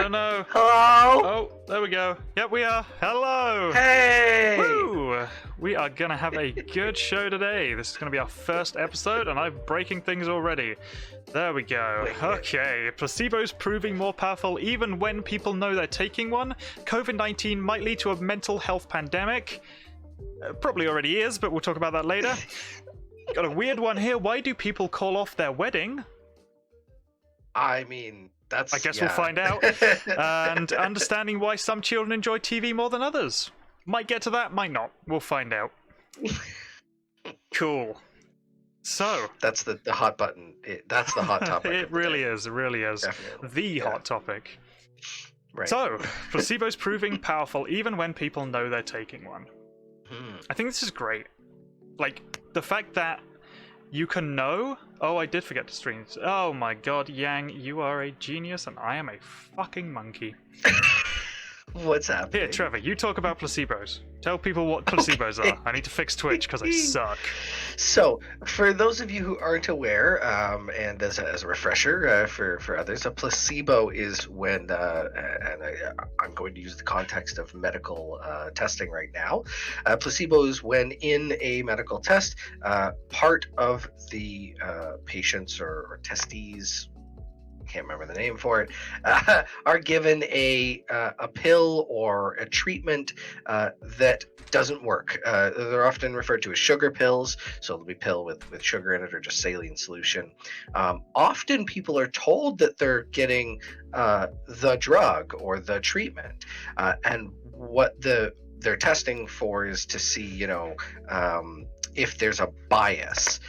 Oh no. Hello? Oh, there we go. Yep, we are. Hello. Hey! Woo! We are gonna have a good show today. This is gonna be our first episode, and I'm breaking things already. There we go. Okay, placebos proving more powerful even when people know they're taking one. COVID-19 might lead to a mental health pandemic. Probably already is, but we'll talk about that later. Got a weird one here. Why do people call off their wedding? I mean, I guess we'll find out. And understanding why some children enjoy TV more than others. Might get to that, might not. We'll find out. Cool. So That's the hot button. That's the hot topic. it really is. It really is. Definitely. Hot topic. Right. So, placebos proving powerful even when people know they're taking one. I think this is great. Like, the fact that you can know... Oh, I did forget to stream. Oh my god, Yang, you are a genius and I am a fucking monkey. What's happening? Here, Trevor, you talk about placebos. Tell people what placebos are. I need to fix Twitch because I suck. So, for those of you who aren't aware, and as a refresher for others, a placebo is when, I'm going to use the context of medical testing right now. Placebo is when in a medical test, part of the patients or testees, can't remember the name for it, are given a pill or a treatment that doesn't work. They're often referred to as sugar pills, so it'll be pill with sugar in it or just saline solution. Often people are told that they're getting the drug or the treatment, and what they're testing for is to see, if there's a bias.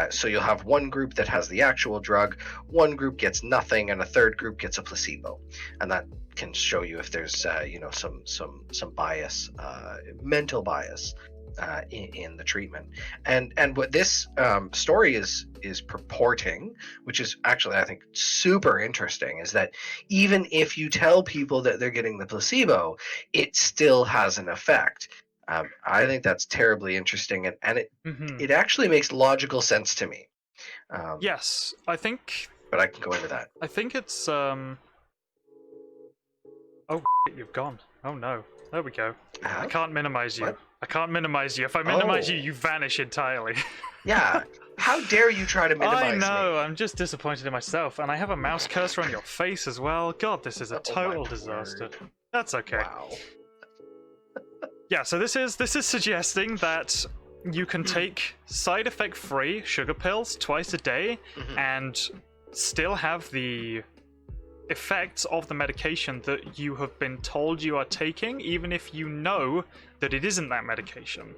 So you'll have one group that has the actual drug, one group gets nothing, and a third group gets a placebo. And that can show you if there's some bias, mental bias in the treatment. And what this story is purporting, which is actually, I think, super interesting, is that even if you tell people that they're getting the placebo, it still has an effect. I think that's terribly interesting, and it actually makes logical sense to me. Yes, I think... But I can go into that. I think it's... Oh, you've gone. Oh no. There we go. I can't minimize you. What? I can't minimize you. If I minimize you, you vanish entirely. Yeah. How dare you try to minimize me? I know. I'm just disappointed in myself. And I have a mouse cursor on your face as well. God, this is a total disaster. That's okay. Wow. Yeah, so this is suggesting that you can take side effect free sugar pills twice a day and still have the effects of the medication that you have been told you are taking, even if you know that it isn't that medication.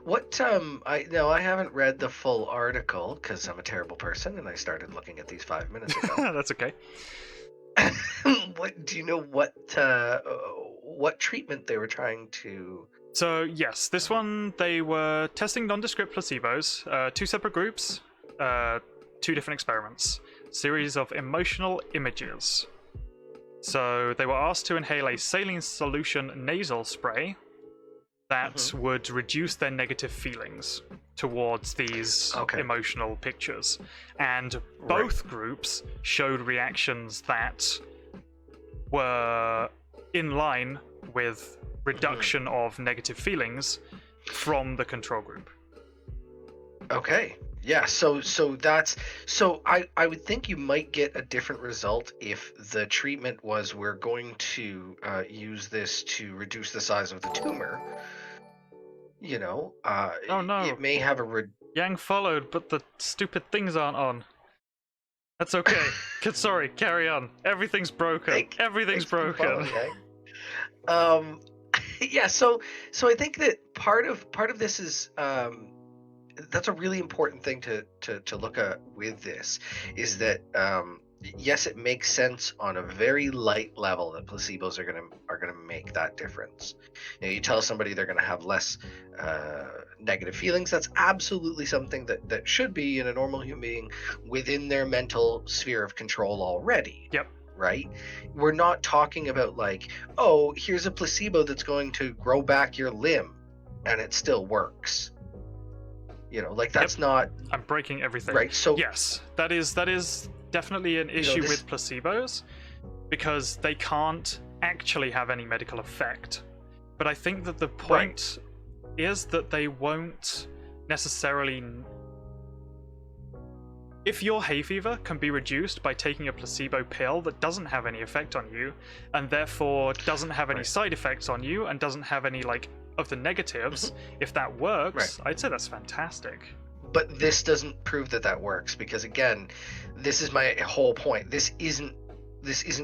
What I haven't read the full article because I'm a terrible person and I started looking at these 5 minutes ago. That's okay. What do you know? What treatment they were trying to? So yes, this one they were testing nondescript placebos, two separate groups, two different experiments, series of emotional images. So they were asked to inhale a saline solution nasal spray that would reduce their negative feelings towards these emotional pictures. And both groups showed reactions that were in line with reduction of negative feelings from the control group. Okay. Yeah, so I would think you might get a different result if the treatment was we're going to use this to reduce the size of the tumor. Oh no. It may have Yang followed, but the stupid things aren't on. That's okay. Sorry, carry on. Everything's broken. Everything's broken. Yeah, so I think that part of this is that's a really important thing to look at with this, is that yes, it makes sense on a very light level that placebos are gonna make that difference. You tell somebody they're gonna have less negative feelings. That's absolutely something that should be in a normal human being within their mental sphere of control already. Yep. Right? We're not talking about like, oh, here's a placebo that's going to grow back your limb and it still works. That's not... I'm breaking everything. Right, so... Yes, that is definitely an issue with placebos. because they can't actually have any medical effect. But I think that the point is that they won't necessarily... If your hay fever can be reduced by taking a placebo pill that doesn't have any effect on you, and therefore doesn't have any side effects on you, and doesn't have any, like, of the negatives, if that works, I'd say that's fantastic. But this doesn't prove that that works, because again, this is my whole point. This isn't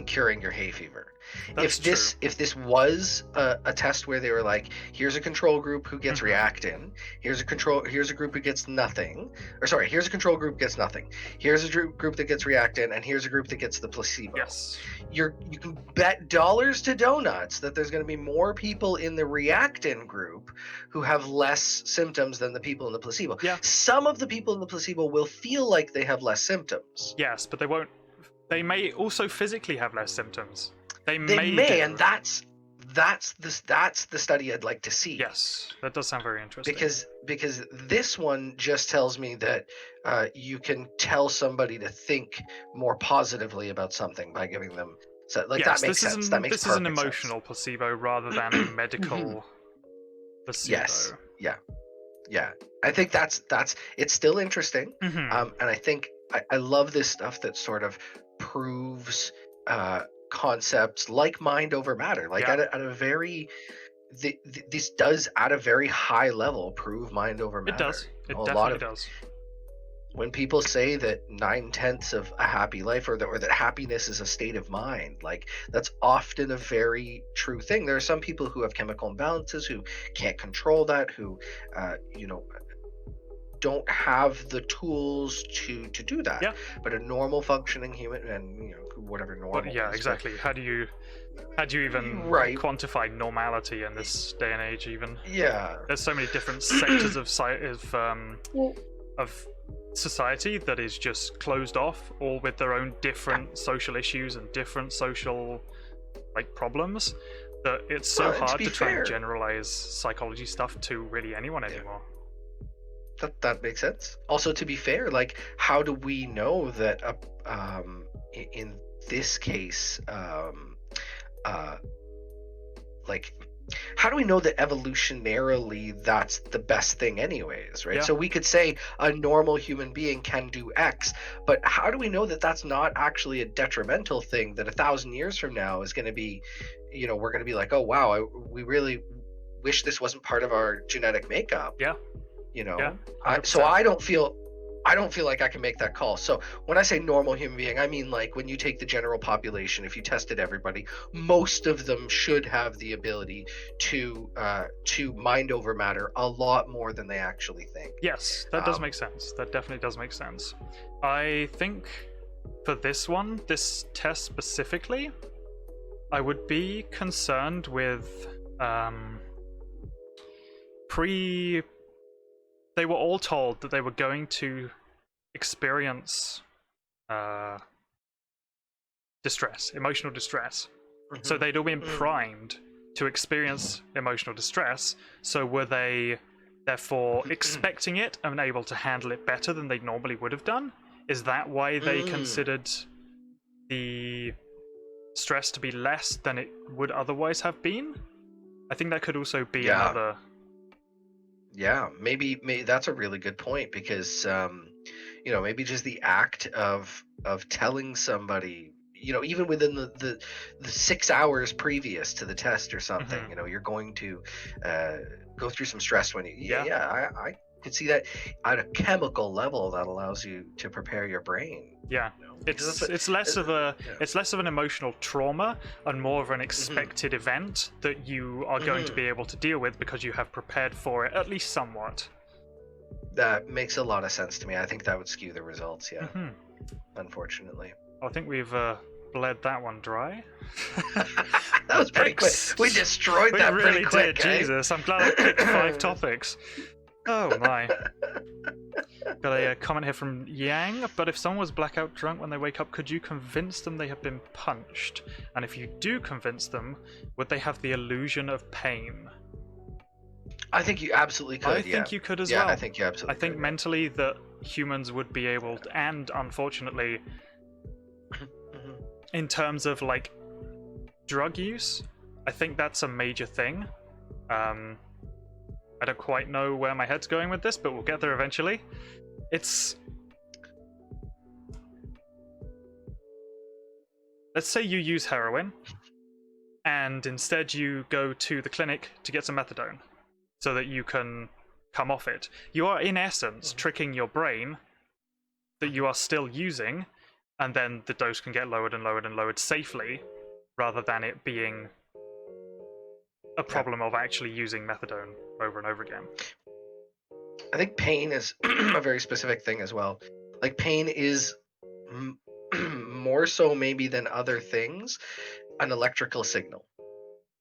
curing your hay fever. That's If this was a test where they were like, here's a control group who gets Reactin, here's a group who gets nothing, or sorry, here's a control group gets nothing, here's a group that gets Reactin, and here's a group that gets the placebo. Yes. You can bet dollars to donuts that there's going to be more people in the Reactin group who have less symptoms than the people in the placebo. Yeah. Some of the people in the placebo will feel like they have less symptoms. Yes, but they won't. They may also physically have less symptoms. They may do. And that's the study I'd like to see. Yes, that does sound very interesting. Because this one just tells me that you can tell somebody to think more positively about something by giving them. So that makes sense. That makes this is an perfect emotional sense. placebo rather than a medical placebo. Yes. Yeah. I think that's it's still interesting. And I think I love this stuff that sort of proves concepts like mind over matter, like at a very this does at a very high level prove mind over matter. It does. It definitely does. When people say that 9/10 of a happy life, or that happiness is a state of mind, like that's often a very true thing. There are some people who have chemical imbalances who can't control that, who don't have the tools to do that. Yeah. But a normal functioning human, and whatever normal. But yeah, exactly. How do you even quantify normality in this day and age? Even there's so many different sectors of society that is just closed off, all with their own different social issues and different social problems, that it's so hard to try and generalize psychology stuff to really anyone anymore. That makes sense. Also, to be fair, how do we know that in this case, how do we know that evolutionarily that's the best thing anyways, right? So we could say a normal human being can do X, but how do we know that that's not actually a detrimental thing, that 1,000 years from now is going to be, we're going to be like, oh wow, we really wish this wasn't part of our genetic makeup. So I don't feel like I can make that call. So when I say normal human being, I mean when you take the general population, if you tested everybody, most of them should have the ability to mind over matter a lot more than they actually think. Yes, that does make sense. That definitely does make sense. I think for this test specifically, I would be concerned with they were all told that they were going to experience distress, emotional distress. So they'd all been primed to experience emotional distress. So were they therefore expecting it and able to handle it better than they normally would have done? Is that why they considered the stress to be less than it would otherwise have been? I think that could also be another... Yeah, maybe that's a really good point, because maybe just the act of telling somebody, even within the 6 hours previous to the test or something, you're going to go through some stress when you I could see that at a chemical level that allows you to prepare your brain. It's less of an emotional trauma and more of an expected event that you are going to be able to deal with because you have prepared for it, at least somewhat. That makes a lot of sense to me. I think that would skew the results, unfortunately. I think we've bled that one dry. That was pretty quick. We destroyed that pretty quick. We really did. Jesus, I'm glad I picked 5 topics. Oh my. Got a comment here from Yang. But if someone was blackout drunk when they wake up, could you convince them they have been punched? And if you do convince them, would they have the illusion of pain? I think you absolutely could. I think you could as well. I think you absolutely could. Mentally that humans would be able to, and unfortunately in terms of like drug use, I think that's a major thing. I don't quite know where my head's going with this, but we'll get there eventually. It's... Let's say you use heroin, and instead you go to the clinic to get some methadone, so that you can come off it. You are, in essence, tricking your brain that you are still using, and then the dose can get lowered and lowered and lowered safely, rather than it being a problem of actually using methadone over and over again. I think pain is a very specific thing as well. Like, pain is more so maybe than other things an electrical signal.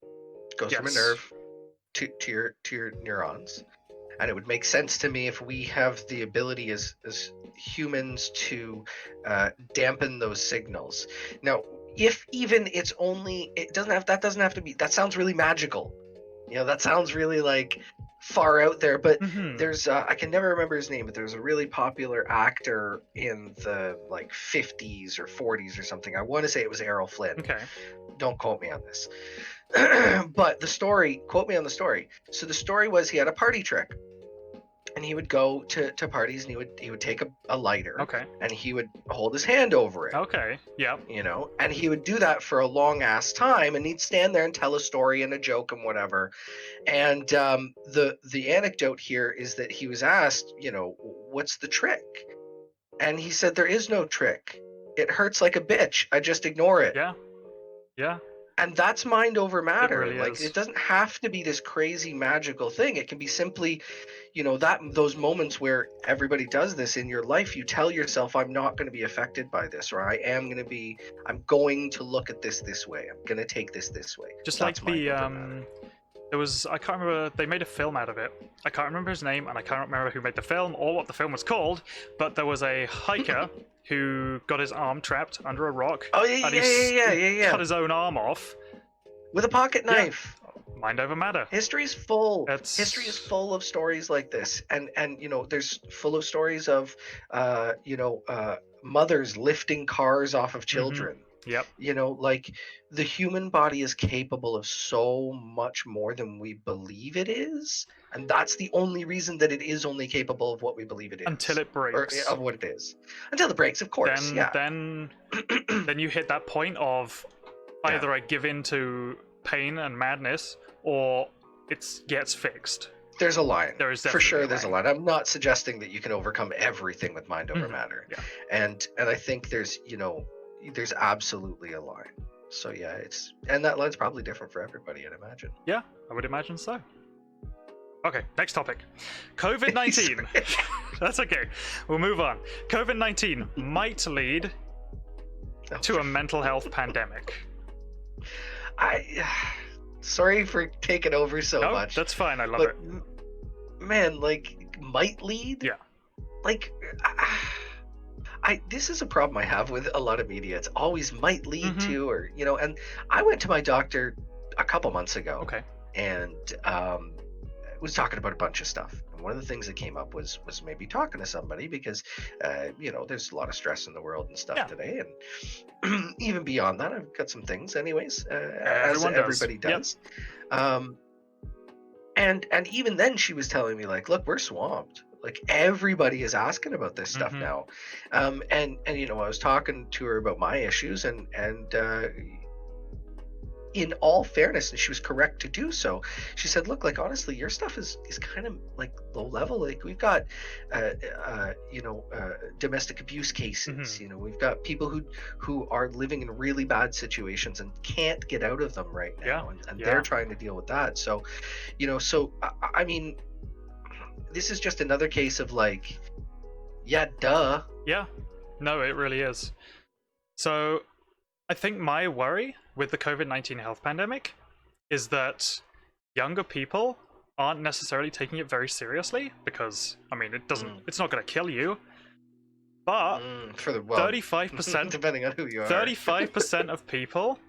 It goes from a nerve to your neurons. And it would make sense to me if we have the ability as humans to dampen those signals. Now, if even it's only, that doesn't have to be, that sounds really magical. You know, that sounds really like far out there, but there's I can never remember his name, but there's a really popular actor in the like 50s or 40s or something. I want to say it was Errol Flynn. Okay. Don't quote me on this. But the story, quote me on the story. So the story was he had a party trick. And he would go to parties and he would take a lighter. Okay. And he would hold his hand over it. Okay. Yeah. You know, and he would do that for a long ass time, and he'd stand there and tell a story and a joke and whatever. And the anecdote here is that he was asked, you know, what's the trick? And he said, there is no trick. It hurts like a bitch. I just ignore it. Yeah. Yeah. And that's mind over matter. It really like is. It doesn't have to be this crazy magical thing. It can be simply, you know, those moments where everybody does this in your life. You tell yourself, I'm not going to be affected by this, or I'm going to look at this way. I'm going to take this way. Just that's like there was, I can't remember, they made a film out of it. I can't remember his name, and I can't remember who made the film or what the film was called, but there was a hiker who got his arm trapped under a rock. Oh, yeah. Cut his own arm off. With a pocket knife. Yeah. Mind over matter. History is full of stories like this. And you know, there's full of stories of, mothers lifting cars off of children. Yep. You know, like, the human body is capable of so much more than we believe it is, and that's the only reason that it is only capable of what we believe it is. Until it breaks. Or of what it is. Until it breaks, of course. Then you hit that point of either I give in to pain and madness, or it gets fixed. There's a line. There is for sure. There's a line. I'm not suggesting that you can overcome everything with mind over matter. Yeah. And I think there's absolutely a line. So yeah, and that line's probably different for everybody, I'd imagine. Yeah, I would imagine so. Okay, next topic. COVID-19. That's okay. We'll move on. COVID-19 might lead to a mental health pandemic. Sorry for taking over so much. That's fine. I love it. Man, like, might lead? Yeah. Like, this is a problem I have with a lot of media. It's always might lead to, or, you know, and I went to my doctor a couple months ago. Okay. And was talking about a bunch of stuff. And one of the things that came up was maybe talking to somebody, because, you know, there's a lot of stress in the world and stuff today. And even beyond that, I've got some things anyways, as everybody does. Yep. And even then she was telling me, like, look, we're swamped. Like, everybody is asking about this stuff now. And you know, I was talking to her about my issues, and in all fairness, and she was correct to do so, she said, look, like, honestly, your stuff is kind of like low level. Like, we've got domestic abuse cases. You know, we've got people who are living in really bad situations and can't get out of them right now, and they're trying to deal with that. So, you know, I mean, this is just another case of, like, duh. Yeah, no, it really is. So I think my worry with the COVID-19 health pandemic is that younger people aren't necessarily taking it very seriously, because, I mean, it's not going to kill you, but 35%, depending on who you are, 35% of people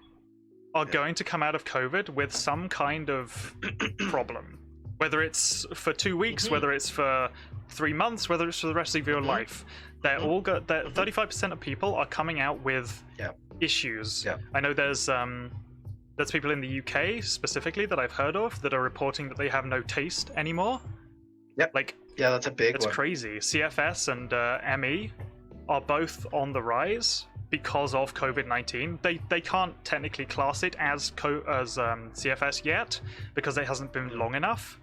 are going to come out of COVID with some kind of problem. Whether it's for 2 weeks, whether it's for 3 months, whether it's for the rest of your life, they're all got. 35% of people are coming out with issues. Yeah. I know there's people in the UK specifically that I've heard of that are reporting that they have no taste anymore. Yep. Like, yeah, that's a big it's one. crazy. CFS and ME are both on the rise because of COVID-19. They can't technically class it as CFS yet because it hasn't been long enough.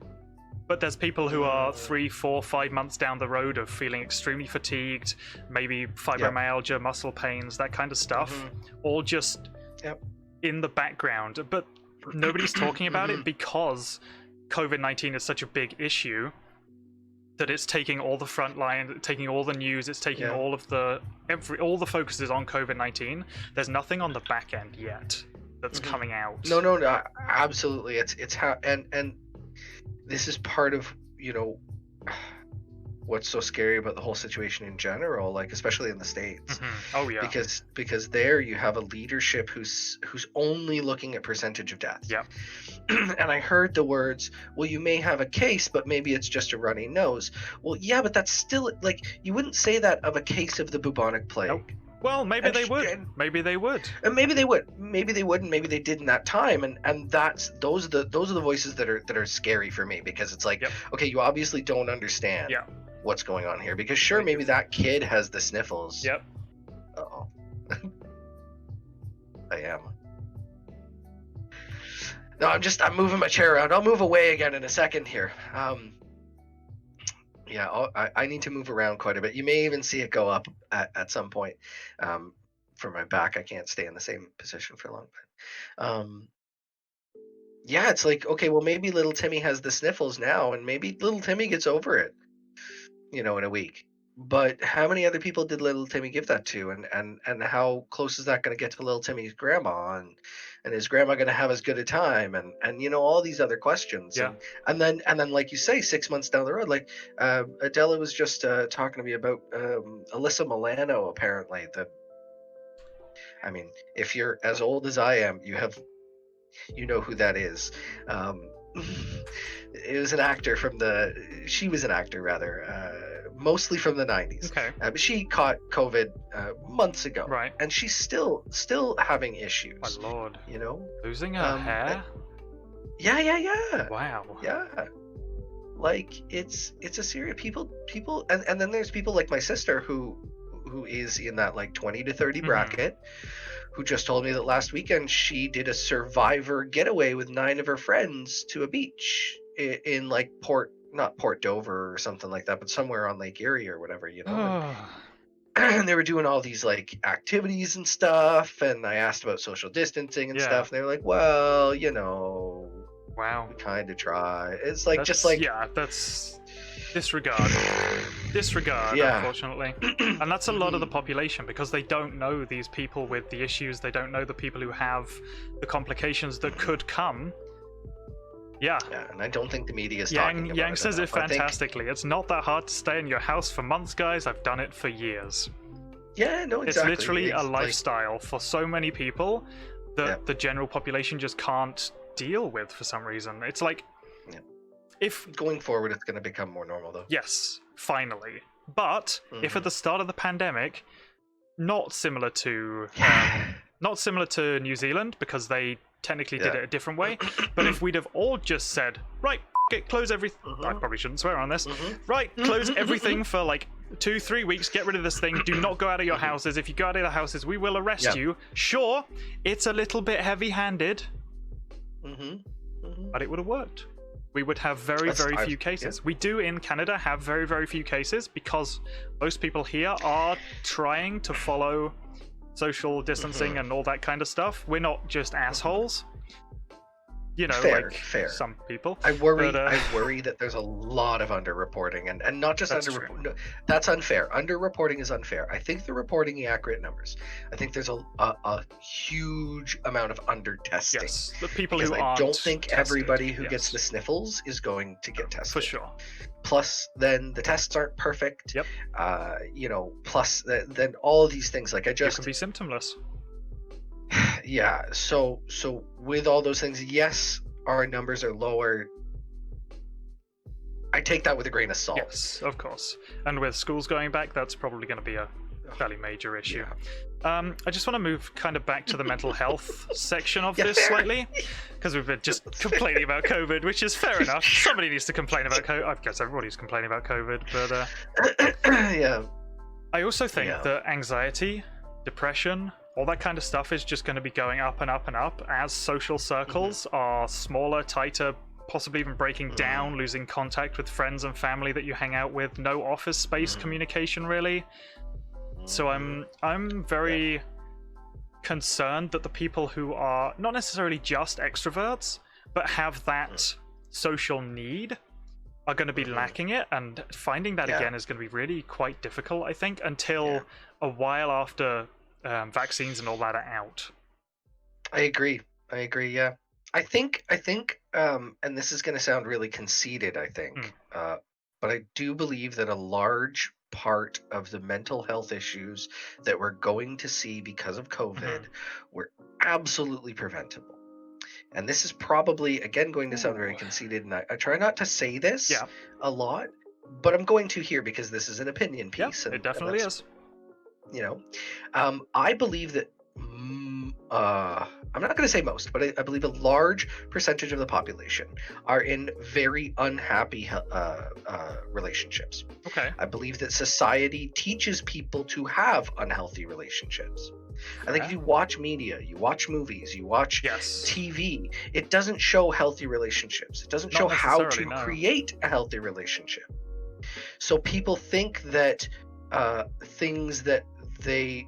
But there's people who are 3, 4, 5 months down the road of feeling extremely fatigued, maybe fibromyalgia, muscle pains, that kind of stuff, all just in the background. But nobody's talking about it because COVID-19 is such a big issue that it's taking all the front line, taking all the news, it's taking all of all the focus is on COVID-19. There's nothing on the back end yet that's coming out. No, absolutely. It's how and this is part of, you know, what's so scary about the whole situation in general, like especially in the States. Oh yeah. Because there you have a leadership who's only looking at percentage of deaths. Yeah. And I heard the words, well, you may have a case, but maybe it's just a runny nose. Well, yeah, but that's still, like, you wouldn't say that of a case of the bubonic plague. Nope. Well, maybe they would. Maybe they would. And maybe they would. Maybe they would, and maybe they did in that time. And those are the voices that are scary for me, because it's like, okay, you obviously don't understand what's going on here. Because sure, maybe that kid has the sniffles. Yep. Uh-oh. I am. No, I'm moving my chair around. I'll move away again in a second here. I need to move around quite a bit. You may even see it go up at some point. For my back, I can't stay in the same position for long. Yeah, it's like, okay, well, maybe little Timmy has the sniffles now, and maybe little Timmy gets over it, you know, in a week. But how many other people did little Timmy give that to? And how close is that going to get to little Timmy's grandma? And is grandma going to have as good a time? And you know, all these other questions. Yeah. And then like you say, 6 months down the road, like Adela was just talking to me about Alyssa Milano, apparently. I mean, if you're as old as I am, you know who that is. It was an actor she was an actor rather, mostly from the 90s. Okay. She caught COVID months ago. Right. And she's still having issues. My lord. You know? Losing her hair? Yeah. Wow. Yeah. Like, it's a serious people and then there's people like my sister who is in that like 20 to 30 bracket, who just told me that last weekend she did a survivor getaway with 9 of her friends to a beach in like not Port Dover or something like that, but somewhere on Lake Erie or whatever, you know. And they were doing all these like activities and stuff, and I asked about social distancing and stuff, and they were like, well, you know, wow, we kind of try. It's like, that's disregard, unfortunately. And that's a lot of the population, because they don't know these people with the issues, they don't know the people who have the complications that could come. Yeah, and I don't think the media is talking about it. Yang says it fantastically. It's not that hard to stay in your house for months, guys. I've done it for years. Yeah, no, exactly. It's literally a lifestyle for so many people that the general population just can't deal with for some reason. It's like, if going forward, it's going to become more normal, though. Yes, finally. But if at the start of the pandemic, not similar to New Zealand, because they technically did it a different way, but if we'd have all just said, right, close everything, I probably shouldn't swear on this, right, close everything for like 2-3 weeks, get rid of this thing, do not go out of your houses. If you go out of the houses, we will arrest you. Sure, it's a little bit heavy-handed, but it would have worked. We would have very few cases. We do in Canada have very, very few cases, because most people here are trying to follow social distancing and all that kind of stuff. We're not just assholes. You know, fair. Some people. I worry that there's a lot of underreporting, and not just underreporting. No, that's unfair. Underreporting is unfair. I think they're reporting the accurate numbers. I think there's a huge amount of under-testing. Yes, the people who aren't I don't think tested, everybody who gets the sniffles is going to get tested. For sure. Plus, then the tests aren't perfect. Yep. You know, plus then all of these things, like you can be symptomless. Yeah, so with all those things, yes, our numbers are lower. I take that with a grain of salt. Yes, of course. And with schools going back, that's probably going to be a fairly major issue. I just want to move kind of back to the mental health section of Yeah, this fair. slightly, because we've been just complaining about COVID, which is fair enough. Somebody needs to complain about COVID. I guess everybody's complaining about COVID, but Yeah. I also think Yeah. that anxiety, depression, all that kind of stuff is just going to be going up and up and up as social circles are smaller, tighter, possibly even breaking down, losing contact with friends and family that you hang out with, no office space communication really. So I'm very concerned that the people who are not necessarily just extroverts, but have that social need are going to be lacking it, and finding that again is going to be really quite difficult, I think, until a while after vaccines and all that are out. I agree. Yeah. I think, and this is going to sound really conceited, I think, but I do believe that a large part of the mental health issues that we're going to see because of COVID were absolutely preventable. And this is probably, again, going to sound very conceited, and I try not to say this a lot, but I'm going to here because this is an opinion piece. Yeah, it definitely is. You know, I believe that I'm not going to say most, but I believe a large percentage of the population are in very unhappy relationships. Okay. I believe that society teaches people to have unhealthy relationships. I think if you watch media, you watch movies, you watch TV, it doesn't show healthy relationships. It doesn't show how to create a healthy relationship. So people think that things that they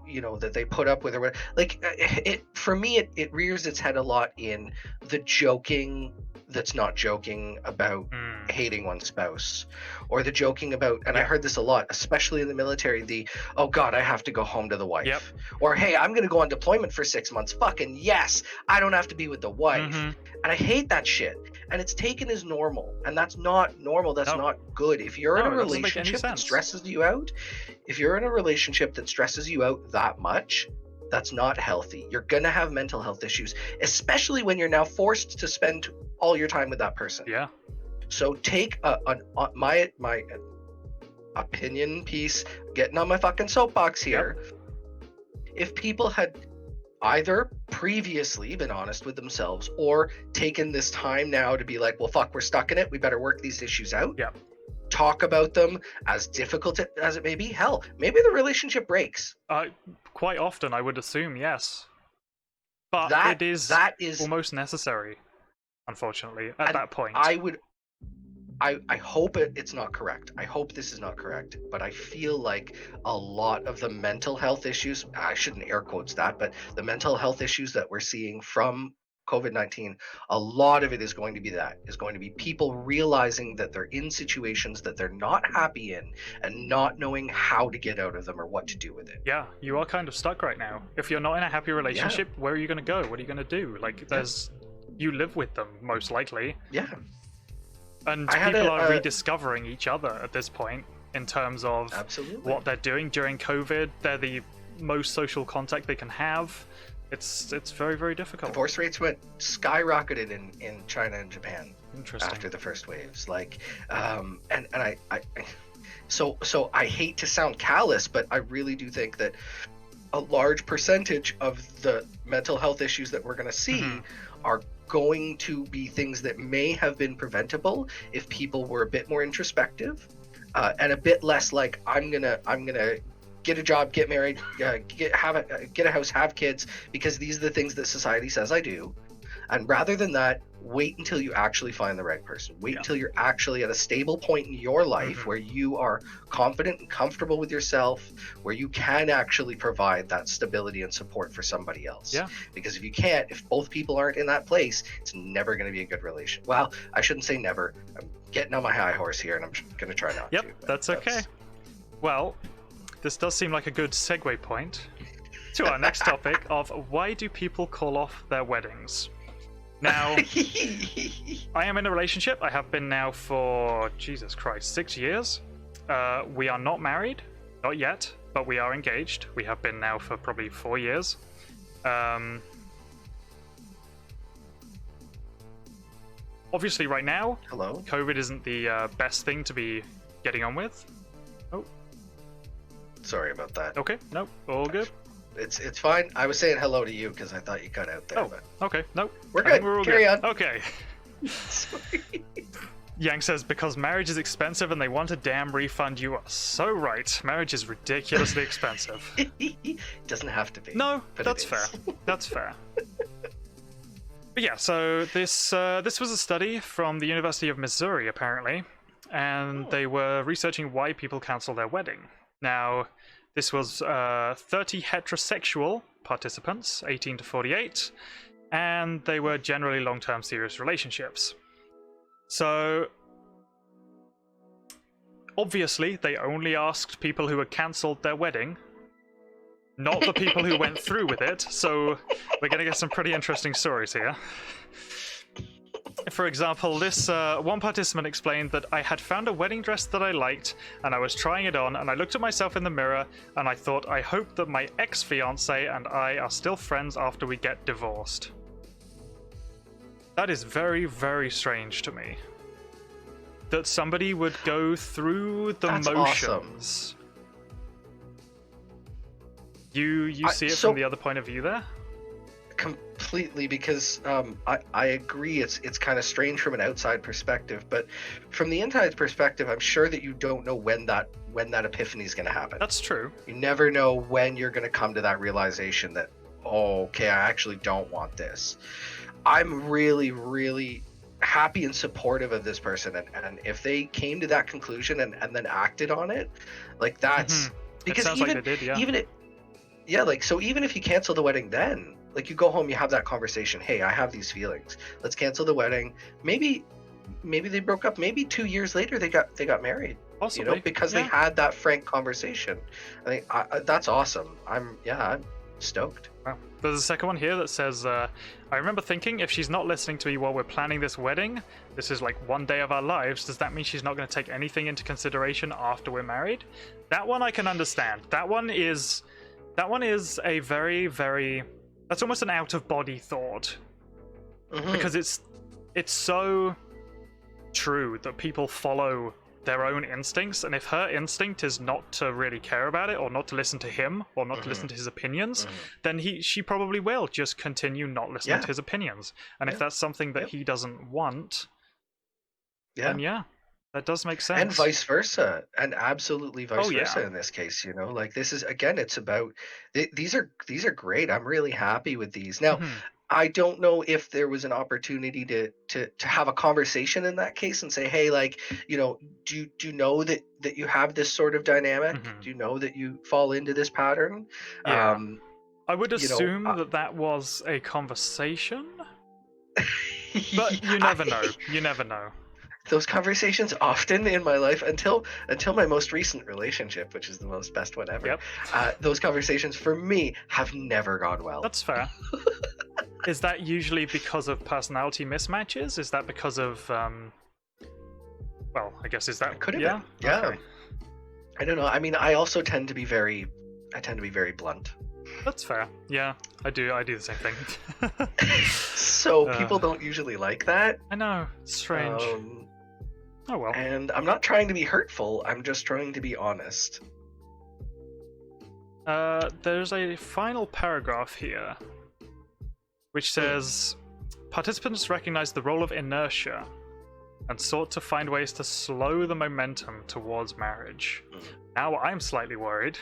put up with, or like it for me, it rears its head a lot in the joking that's not joking about hating one's spouse, or the joking about, and I heard this a lot, especially in the military, the oh god, I have to go home to the wife, or hey, I'm gonna go on deployment for 6 months, fucking yes, I don't have to be with the wife. And I hate that shit, and it's taken as normal, and that's not normal. That's not good. If you're in a relationship that stresses you out, that much, that's not healthy. You're gonna have mental health issues, especially when you're now forced to spend all your time with that person. Yeah. So take my opinion piece, getting on my fucking soapbox here. If people had either previously been honest with themselves, or taken this time now to be like, well, fuck, we're stuck in it, we better work these issues out. Talk about them, as difficult as it may be. Hell, maybe the relationship breaks. Quite often, I would assume, yes. But that is almost necessary, unfortunately, at that point. I hope it's not correct. I hope this is not correct, but I feel like a lot of the mental health issues, I shouldn't air quotes that, but the mental health issues that we're seeing from COVID-19, a lot of it is going to be people realizing that they're in situations that they're not happy in, and not knowing how to get out of them or what to do with it. Yeah, you are kind of stuck right now. If you're not in a happy relationship, where are you going to go? What are you going to do? Like, you live with them, most likely. Yeah. And people are rediscovering each other at this point in terms of what they're doing during COVID. They're the most social contact they can have. It's very, very difficult. Divorce rates went skyrocketed in China and Japan after the first waves. Like, so I hate to sound callous, but I really do think that a large percentage of the mental health issues that we're going to see are going to be things that may have been preventable if people were a bit more introspective, and a bit less like, I'm gonna get a job, get married, get a house, have kids, because these are the things that society says I do. And rather than that, wait until you actually find the right person. Wait until you're actually at a stable point in your life where you are confident and comfortable with yourself, where you can actually provide that stability and support for somebody else. Because if you can't, if both people aren't in that place, it's never going to be a good relation. Well, I shouldn't say never. I'm getting on my high horse here, and I'm going to try not to. That's okay. Well, this does seem like a good segue point to our next topic of why do people call off their weddings? Now, I am in a relationship. I have been now for, Jesus Christ, 6 years. We are not married, not yet, but we are engaged. We have been now for probably 4 years. Obviously, right now, COVID isn't the best thing to be getting on with. Oh. Sorry about that. Okay, no, all good. It's fine. I was saying hello to you because I thought you cut out there. Oh, But okay. Nope. we're I think good. we're all Carry good. on. Okay. Sorry. Yang says, because marriage is expensive and they want a damn refund. You are so right. Marriage is ridiculously expensive. Doesn't have to be. No, but that's it fair. is. That's fair. But yeah, so this was a study from the University of Missouri, apparently, and they were researching why people cancel their wedding. Now, this was 30 heterosexual participants, 18 to 48, and they were generally long-term serious relationships. So, obviously, they only asked people who had cancelled their wedding, not the people who went through with it, so we're going to get some pretty interesting stories here. For example, this one participant explained that I had found a wedding dress that I liked, and I was trying it on, and I looked at myself in the mirror, and I thought, I hope that my ex-fiance and I are still friends after we get divorced. That is very, very strange to me. That somebody would go through the That's motions. awesome. You see it from the other point of view there? Completely, because I agree. It's kind of strange from an outside perspective, but from the inside perspective, I'm sure that you don't know when that epiphany is going to happen. That's true. You never know when you're going to come to that realization that, oh, okay, I actually don't want this. I'm really, really happy and supportive of this person, and if they came to that conclusion and then acted on it, like that's because it sounds even like they did, yeah. even it, yeah, like so even if you cancel the wedding, then like you go home, you have that conversation. Hey, I have these feelings. Let's cancel the wedding. Maybe they broke up. Maybe 2 years later they got married. Possibly, You know, because they had that frank conversation. I think that's awesome. I'm stoked. Wow. There's a second one here that says, I remember thinking, if she's not listening to me while we're planning this wedding, this is like one day of our lives, does that mean she's not going to take anything into consideration after we're married? That one I can understand. That one is a very, very... That's almost an out-of-body thought. Because it's so true that people follow their own instincts, and if her instinct is not to really care about it, or not to listen to him, or not to listen to his opinions, then she probably will just continue not listening to his opinions. And if that's something that he doesn't want, then that does make sense. And vice versa, and absolutely vice versa in this case. You know, like this is again, it's about these are great. I'm really happy with these. Now, I don't know if there was an opportunity to have a conversation in that case and say, hey, like, you know, do you know that you have this sort of dynamic? Do you know that you fall into this pattern? Yeah. I would assume that was a conversation, but you never know. You never know. Those conversations often in my life until my most recent relationship, which is the most best one ever. Those conversations for me have never gone well. That's fair. Is that usually because of personality mismatches? Is that because of well, I guess is that could have been. Yeah. Okay. I don't know. I mean, I also tend to be very blunt. That's fair. Yeah, I do the same thing. So people don't usually like that. I know. It's strange. Oh well. And I'm not trying to be hurtful. I'm just trying to be honest. There's a final paragraph here, which says, participants recognized the role of inertia and sought to find ways to slow the momentum towards marriage. Now I'm slightly worried,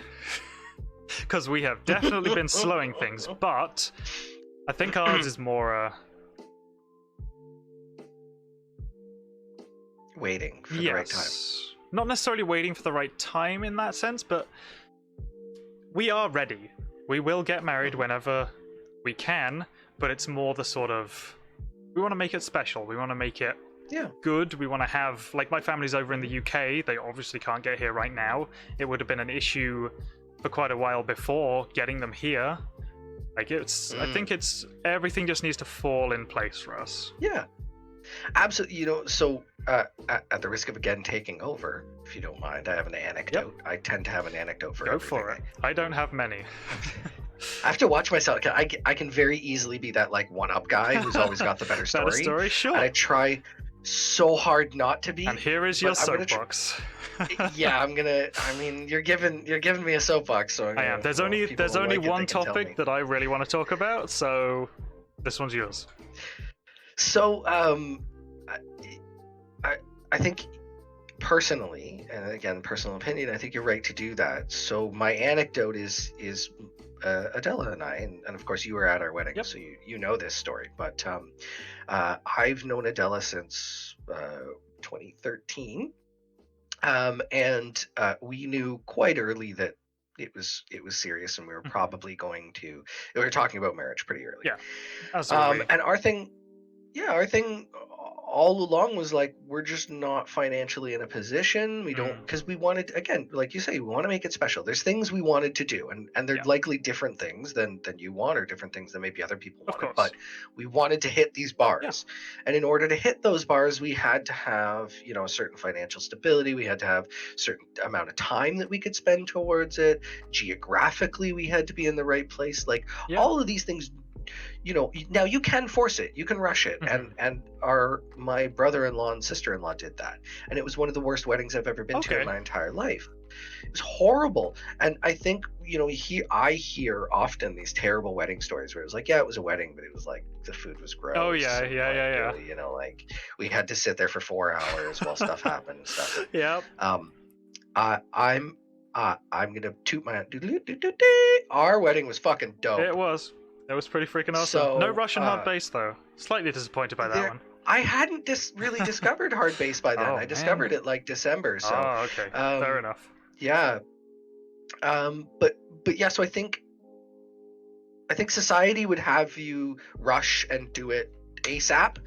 because we have definitely been slowing things, but I think ours is more waiting for the right time. Not necessarily waiting for the right time in that sense, but we are ready. We will get married whenever we can, but it's more the sort of, we want to make it special. We want to make it good. We want to have, like, my family's over in the UK. They obviously can't get here right now. It would have been an issue for quite a while before getting them here. Like, it's, I think it's, everything just needs to fall in place for us. Yeah. Absolutely. You know, so at the risk of again taking over, if you don't mind, I have an anecdote. I tend to have an anecdote for everything. Go for it. I don't have many. I have to watch myself. I can very easily be that like one-up guy who's always got the better story. Sure. And I try so hard not to be. And here is your but I'm gonna soapbox. yeah, I mean, you're giving me a soapbox, so I am. There's only one topic that I really want to talk about, so this one's yours. So, I think personally, and again, personal opinion, I think you're right to do that. So my anecdote is Adela and I, and of course you were at our wedding, Yep. so you know this story. But I've known Adela since 2013, and we knew quite early that it was serious, and we were probably going to. We were talking about marriage pretty early. Yeah. As are we. And our thing all along was like, we're just not financially in a position. We don't, because we wanted, again, like you say, we want to make it special. There's things we wanted to do, and they're Yeah. likely different things than you want, or different things than maybe other people Of wanted. course. But we wanted to hit these bars, and in order to hit those bars, we had to have, you know, a certain financial stability. We had to have a certain amount of time that we could spend towards it. Geographically, we had to be in the right place. Like all of these things, you know. Now you can force it, you can rush it, and my brother-in-law and sister-in-law did that, and it was one of the worst weddings I've ever been to in my entire life. It was horrible. And I think, you know, I hear often these terrible wedding stories where it was like, yeah, it was a wedding, but it was like the food was gross. Oh yeah. Really, you know, like we had to sit there for 4 hours while stuff happened and stuff. Yeah. I'm gonna toot my our wedding was fucking dope. It was pretty freaking awesome. So, no Russian hard bass though. Slightly disappointed by that one. I hadn't really discovered hard bass by then. I discovered it like December. So okay. Fair enough. Yeah. But yeah, so I think society would have you rush and do it ASAP.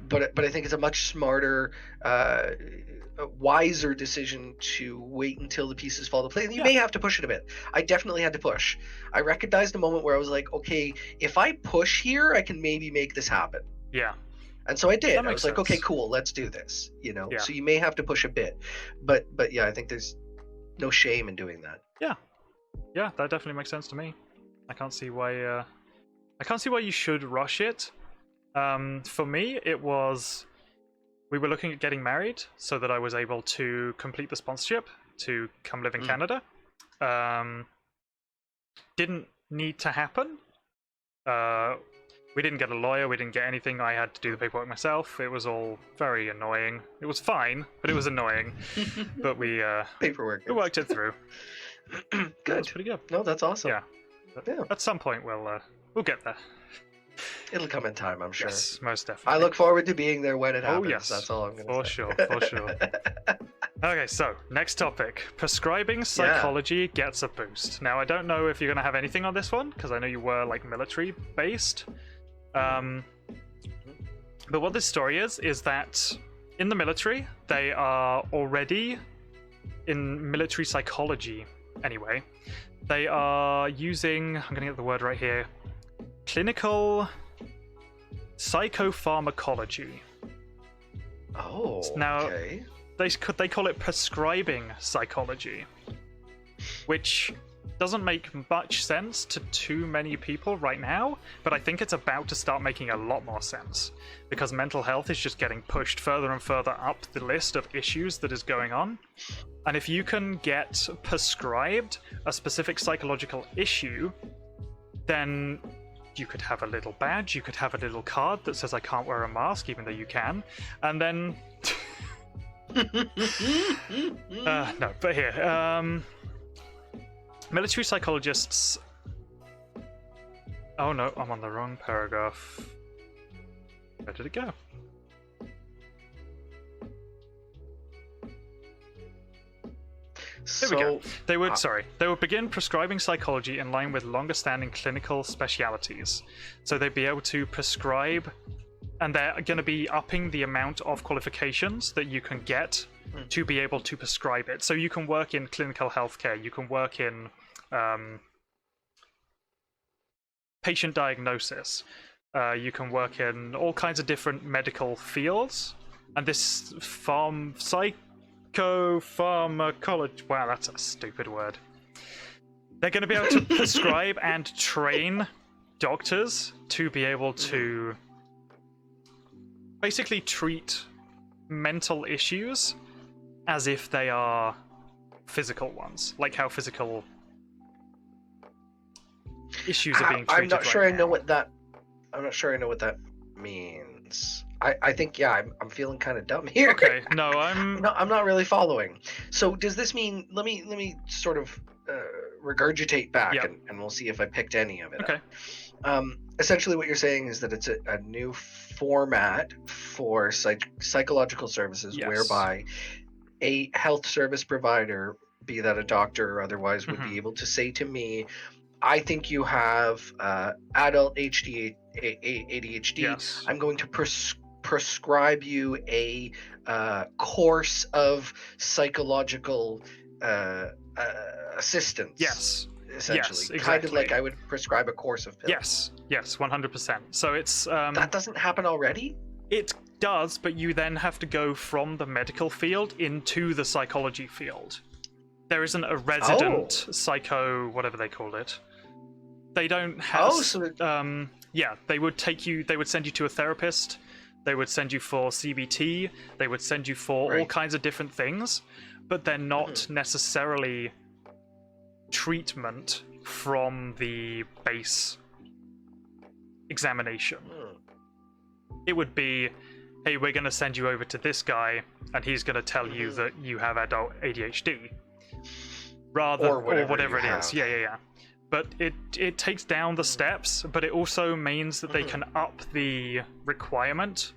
But I think it's a much smarter, wiser decision to wait until the pieces fall into place. And you may have to push it a bit. I definitely had to push. I recognized a moment where I was like, okay, if I push here, I can maybe make this happen. Yeah. And so I did. I was sense. like, okay, cool, let's do this. You know, so you may have to push a bit, but yeah, I think there's no shame in doing that. Yeah, that definitely makes sense to me. I can't see why you should rush it. For me, it was, we were looking at getting married so that I was able to complete the sponsorship to come live in Canada. Didn't need to happen. We didn't get a lawyer, we didn't get anything. I had to do the paperwork myself. It was all very annoying. It was fine, but it was annoying. But we worked it through. Good. That's pretty good. No, that's awesome. Yeah. At some point we'll get there. It'll come in time, I'm sure. Yes, most definitely. I look forward to being there when it happens. Oh yes, that's all I'm gonna say. For sure. Okay, so next topic. Prescribing psychology gets a boost. Now, I don't know if you're going to have anything on this one, because I know you were like military based. But what this story is that in the military, they are already, in military psychology anyway, they are using, I'm going to get the word right here, clinical psychopharmacology. Oh, now, okay. They call it prescribing psychology, which doesn't make much sense to too many people right now, but I think it's about to start making a lot more sense, because mental health is just getting pushed further and further up the list of issues that is going on. And if you can get prescribed a specific psychological issue, then you could have a little badge, you could have a little card that says I can't wear a mask, even though you can, and then... no, but here, military psychologists... Oh no, I'm on the wrong paragraph. Where did it go? There we go. They would begin prescribing psychology in line with longer-standing clinical specialities. So they'd be able to prescribe, and they're going to be upping the amount of qualifications that you can get to be able to prescribe it. So you can work in clinical healthcare, you can work in patient diagnosis, you can work in all kinds of different medical fields, and this psychopharmacology, wow, that's a stupid word. They're going to be able to prescribe and train doctors to be able to basically treat mental issues as if they are physical ones, like how physical issues are being treated. I'm not sure right I know now. what that. I'm not sure I know what that means. I think I'm feeling kind of dumb here. Okay, no, I'm not really following. So does this mean? Let me sort of regurgitate back, Yep. and we'll see if I picked any of it okay. up. Essentially, what you're saying is that it's a new format for psychological services, Yes. whereby a health service provider, be that a doctor or otherwise, would Mhm. be able to say to me, I think you have adult ADHD. Yes. I'm going to prescribe you a course of psychological assistance. Yes. Essentially, Yes, exactly. kind of like I would prescribe a course of pills. Yes, 100%. So it's That doesn't happen already? it does, but you then have to go from the medical field into the psychology field. There isn't a resident psycho, whatever they call it. They don't have. Yeah, they would send you to a therapist. They would send you for CBT. They would send you for all kinds of different things, but they're not necessarily treatment from the base examination. It would be, hey, we're going to send you over to this guy, and he's going to tell you that you have adult ADHD, or whatever it is. Yeah. But it takes down the steps, but it also means that they can up the requirement.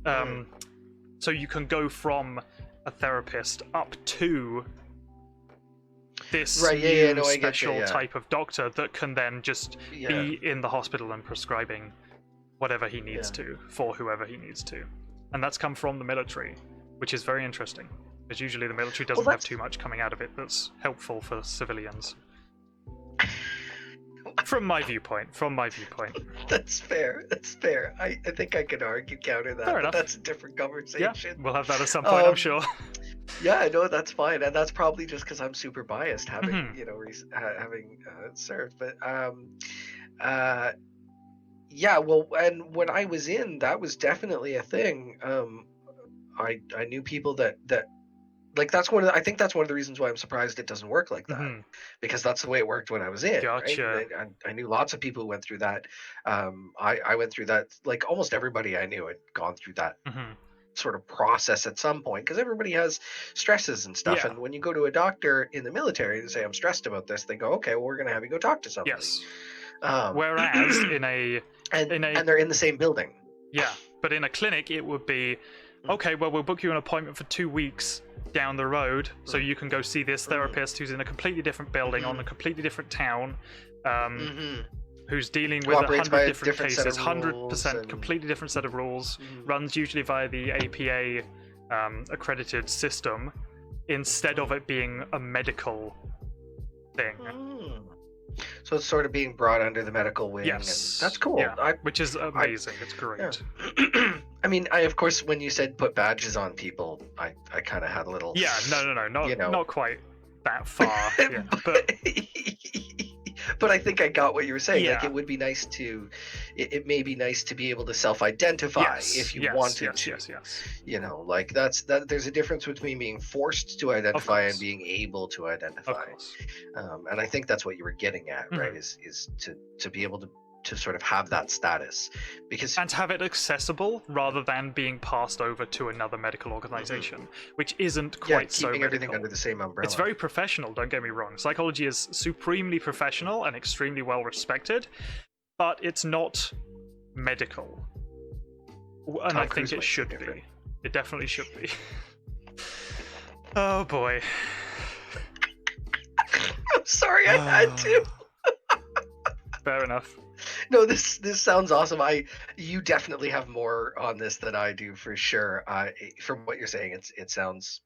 So you can go from a therapist up to this new special type of doctor that can then just be in the hospital and prescribing whatever he needs to for whoever he needs to. And that's come from the military, which is very interesting, because usually the military doesn't have too much coming out of it that's helpful for civilians. From my viewpoint. That's fair. I think I could argue counter that, but that's a different conversation. Yeah, we'll have that at some point, I'm sure. Yeah, I know, that's fine, and that's probably just because I'm super biased, having having served. But yeah, well, and when I was in, that was definitely a thing. I knew people that like I think that's one of the reasons why I'm surprised it doesn't work like that, because that's the way it worked when I was in. Gotcha. Right? I knew lots of people who went through that. I went through that. Like almost everybody I knew had gone through that sort of process at some point, because everybody has stresses and stuff. And when you go to a doctor in the military and say, I'm stressed about this, they go, okay, well, we're going to have you go talk to somebody. Yes. Whereas and they're in the same building. Yeah, but in a clinic it would be, okay, well, we'll book you an appointment for 2 weeks down the road so you can go see this therapist who's in a completely different building on a completely different town, who's dealing with 100 different cases, 100% completely different set of rules, runs usually via the APA accredited system, instead of it being a medical thing. So it's sort of being brought under the medical wing. Yes, and that's cool. Yeah. Which is amazing. It's great. Yeah. I mean, I of course, when you said put badges on people, I kind of had a little. Yeah, no, not quite that far. Yeah, but but I think I got what you were saying. Yeah. Like, it would be nice to, it may be nice to be able to self-identify if you wanted to. Yes. You know, like that. There's a difference between being forced to identify and being able to identify. And I think that's what you were getting at, right? Is to be able to sort of have that status, and to have it accessible rather than being passed over to another medical organization, which isn't quite so keeping everything under the same umbrella. It's very professional, don't get me wrong. Psychology is supremely professional and extremely well respected, but it's not medical, and I think it should be. It definitely should be. Oh boy. I'm sorry, I had to. Fair enough. No, this sounds awesome. You definitely have more on this than I do, for sure. From what you're saying, it sounds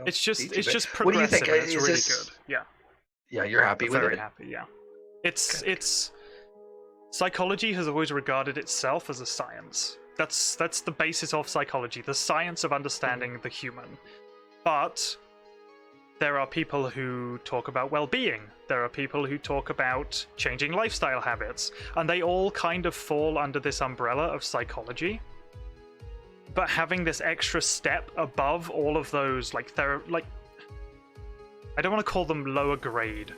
it's just progressive. What do you think? It's really good. Yeah. Yeah, you're happy with it. Very happy. Yeah. It's psychology has always regarded itself as a science. That's the basis of psychology, the science of understanding the human. But there are people who talk about well-being. There are people who talk about changing lifestyle habits, and they all kind of fall under this umbrella of psychology. but having this extra step above all of those, like I don't want to call them lower grade,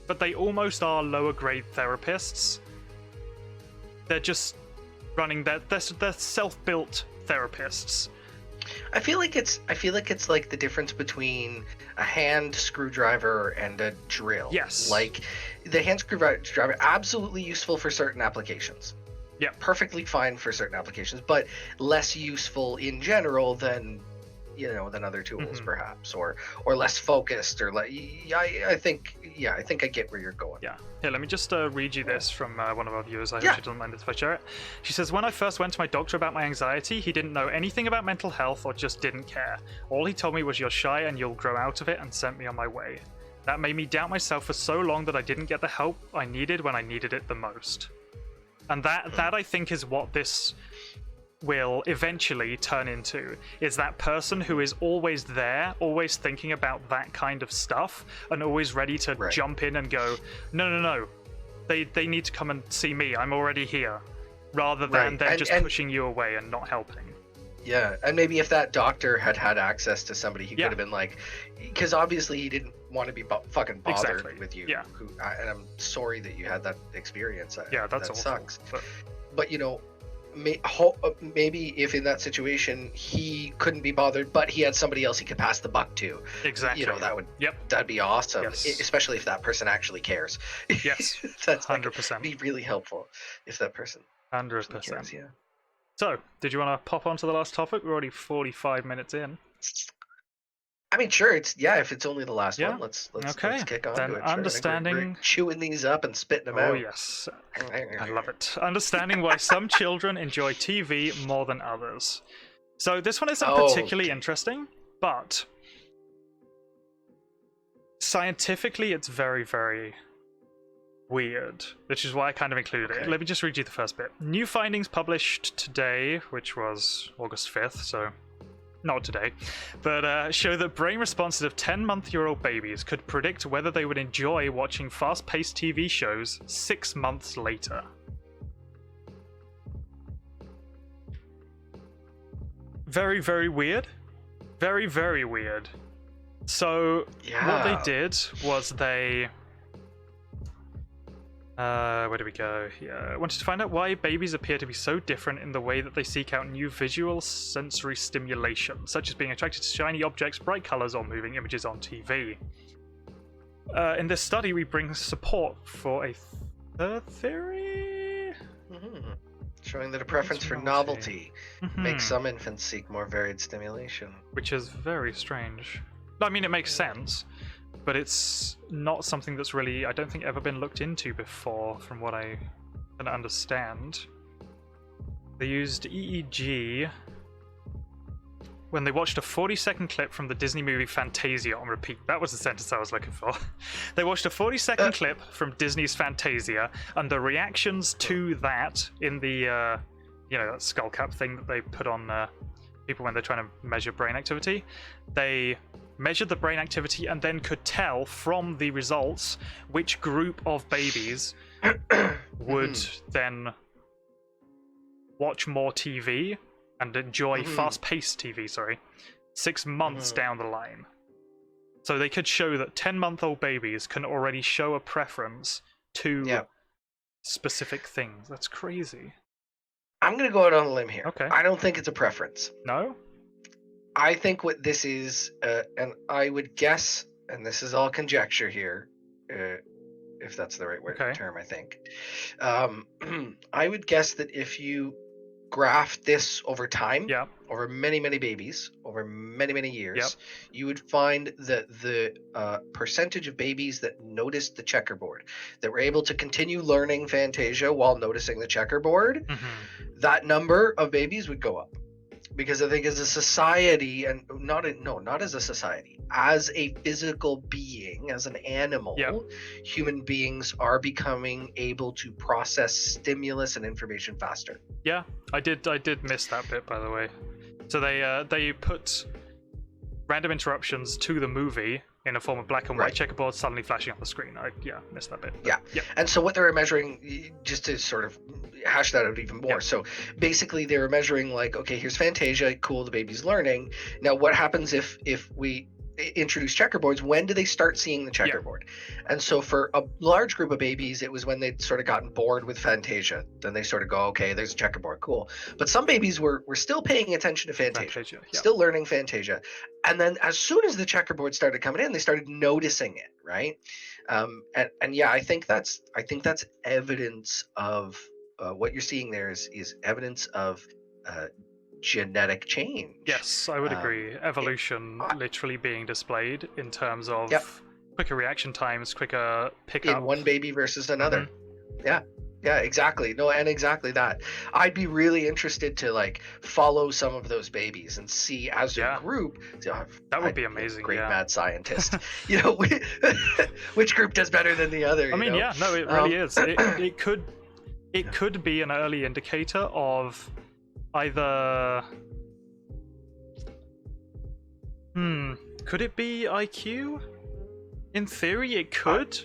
but they almost are lower grade therapists. They're just running they're self-built therapists. I feel like it's like the difference between a hand screwdriver and a drill. Yes. Like the hand screwdriver, absolutely useful for certain applications. Yeah. Perfectly fine for certain applications, but less useful in general than other tools, perhaps, or less focused, or like I think I get where you're going. Yeah. Here, let me just read you this from one of our viewers. I hope she doesn't mind if I share it. She says, when I first went to my doctor about my anxiety, he didn't know anything about mental health or just didn't care. All he told me was, you're shy and you'll grow out of it, and sent me on my way. That made me doubt myself for so long that I didn't get the help I needed when I needed it the most. And that I think is what this will eventually turn into, is that person who is always there, always thinking about that kind of stuff, and always ready to jump in and go, no, they need to come and see me, I'm already here, rather than them just pushing you away and not helping. Yeah, and maybe if that doctor had access to somebody, he could have been like, because obviously he didn't want to be fucking bothered with you. Yeah. And I'm sorry that you had that experience. Yeah, that's that awful, sucks. But maybe if in that situation he couldn't be bothered, but he had somebody else he could pass the buck to. Exactly. That'd be awesome. Yes. Especially if that person actually cares. Yes. That's 100%. Be really helpful if that person 100%. cares, yeah. So, did you want to pop on to the last topic? We're already 45 minutes in. I mean, sure. If it's only the last one, let's kick on then to it. Understanding we're chewing these up and spitting them out. Oh yes, I love it. Understanding why some children enjoy TV more than others. So this one isn't particularly interesting, but scientifically, it's very, very weird, which is why I kind of included it. Let me just read you the first bit. New findings published today, which was August 5th, so not today, but show that brain responses of 10-month-old babies could predict whether they would enjoy watching fast-paced TV shows 6 months later. Very, very weird. Very, very weird. So what they did was they... where do we go? Yeah, wanted to find out why babies appear to be so different in the way that they seek out new visual sensory stimulation, such as being attracted to shiny objects, bright colors, or moving images on TV. In this study, we bring support for a third theory? Showing that a preference for novelty makes some infants seek more varied stimulation. Which is very strange. I mean, it makes sense, but it's not something that's really, I don't think, ever been looked into before, from what I can understand. They used EEG when they watched a 40-second clip from the Disney movie Fantasia on repeat. That was the sentence I was looking for. They watched a 40-second clip from Disney's Fantasia, and the reactions to that in the, that skull cap thing that they put on people when they're trying to measure brain activity. They measured the brain activity and then could tell from the results which group of babies would then watch more TV and enjoy fast-paced TV, 6 months down the line. So they could show that 10-month-old babies can already show a preference to specific things. That's crazy. I'm going to go out on a limb here. Okay. I don't think it's a preference. No? I think what this is, and I would guess, and this is all conjecture here, if that's the right term, I think. I would guess that if you graph this over time, over many, many babies, over many, many years, you would find that the percentage of babies that noticed the checkerboard, that were able to continue learning Fantasia while noticing the checkerboard, that number of babies would go up. Because I think as a society, and not as a society, as a physical being, as an animal, human beings are becoming able to process stimulus and information faster. Yeah, I did miss that bit, by the way. So they put random interruptions to the movie in a form of black and white checkerboard suddenly flashing on the screen. I missed that bit. Yeah. And so what they were measuring, just to sort of hash that out even more. So basically they were measuring like, okay, here's Fantasia, cool, the baby's learning. Now what happens if we introduce checkerboards? When do they start seeing the checkerboard? And so for a large group of babies, it was when they'd sort of gotten bored with Fantasia. Then they sort of go, okay, there's a checkerboard, cool. But some babies were still paying attention to Fantasia. Still learning Fantasia. And then as soon as the checkerboard started coming in, they started noticing it, right? And yeah, I think that's evidence of what you're seeing there is evidence of genetic change. Yes, I would agree. Evolution literally being displayed in terms of quicker reaction times, quicker pickup. In one baby versus another. Yeah, exactly. No, and exactly that. I'd be really interested to like follow some of those babies and see as a group. That would be amazing. Great mad scientist. Which group does better than the other? I mean, no, it really is. It could be an early indicator of either could it be IQ? In theory it could.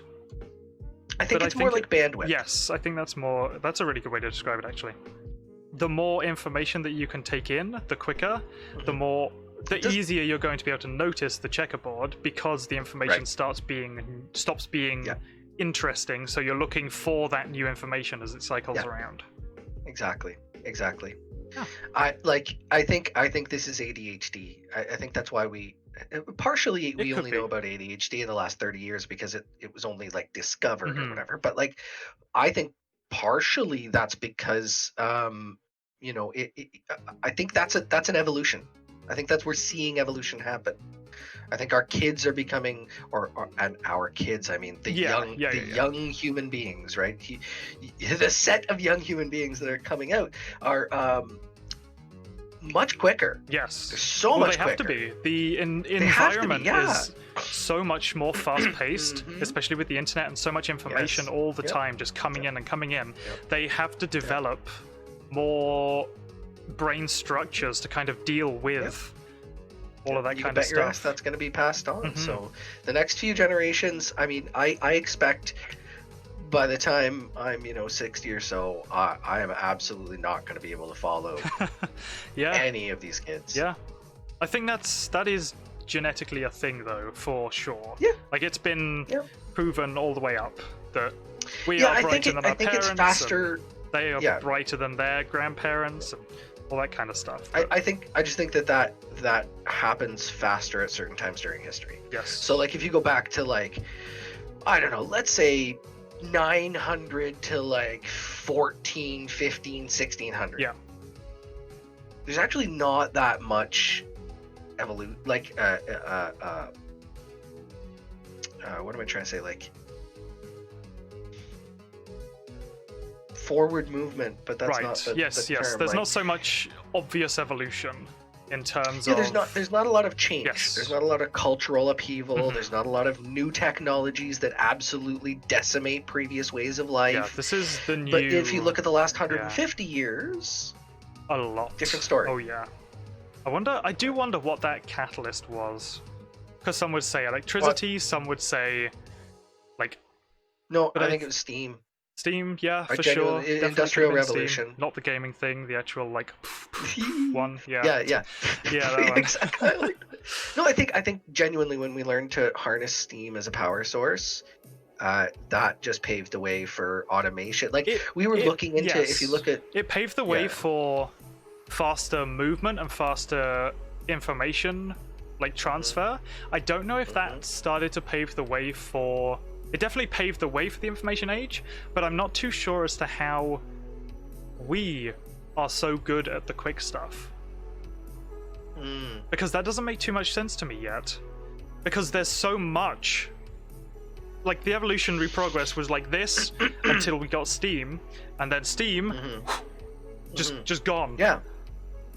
I think it's more like bandwidth. Yes, I think that's a really good way to describe it actually. The more information that you can take in, the quicker, the easier you're going to be able to notice the checkerboard, because the information stops being interesting, so you're looking for that new information as it cycles around. Exactly. Yeah. I think this is ADHD. I think that's why we only know about ADHD in the last 30 years because it was only like discovered or whatever. But like, I think partially that's because I think that's an evolution. I think we're seeing evolution happen. I think our kids are becoming, and our kids, I mean the young human beings, right? The set of young human beings that are coming out are much quicker. Yes. They're so much quicker. They have to be. The environment is so much more fast-paced, especially with the internet and so much information all the time just coming in and coming in. They have to develop more brain structures to kind of deal with all of that kind of stuff. Your ass that's going to be passed on. So the next few generations, I mean, I expect by the time I'm 60 or so, I am absolutely not going to be able to follow any of these kids. I think that is genetically a thing though, for sure. Like it's been proven all the way up that we are brighter than our parents. It's faster. They are brighter than their grandparents and all that kind of stuff. I just think that happens faster at certain times during history. Yes. So like if you go back to like, I don't know, let's say 900 to like 14, 15, 1600. Yeah. There's actually not that much evolution. Like, what am I trying to say? Like, forward movement, but that's not the yes. term. There's not so much obvious evolution in terms of. There's not a lot of change. Yes. There's not a lot of cultural upheaval. There's not a lot of new technologies that absolutely decimate previous ways of life. Yeah, this is the new. But if you look at the last 150 years, a lot. Different story. Oh yeah. I do wonder what that catalyst was, because some would say electricity, some would say like. No, I think it was steam. Steam, yeah, for sure. Industrial Revolution. Steam, not the gaming thing, the actual like one. Yeah. Yeah. That one. Exactly. No, I think genuinely when we learned to harness steam as a power source, that just paved the way for automation. Like we were looking into, if you look at it, paved the way for faster movement and faster information like transfer. I don't know if that started to pave the way for. It definitely paved the way for the information age, but I'm not too sure as to how we are so good at the quick stuff. Because that doesn't make too much sense to me yet. Because there's so much. Like, the evolutionary progress was like this until we got Steam, and then Steam just gone.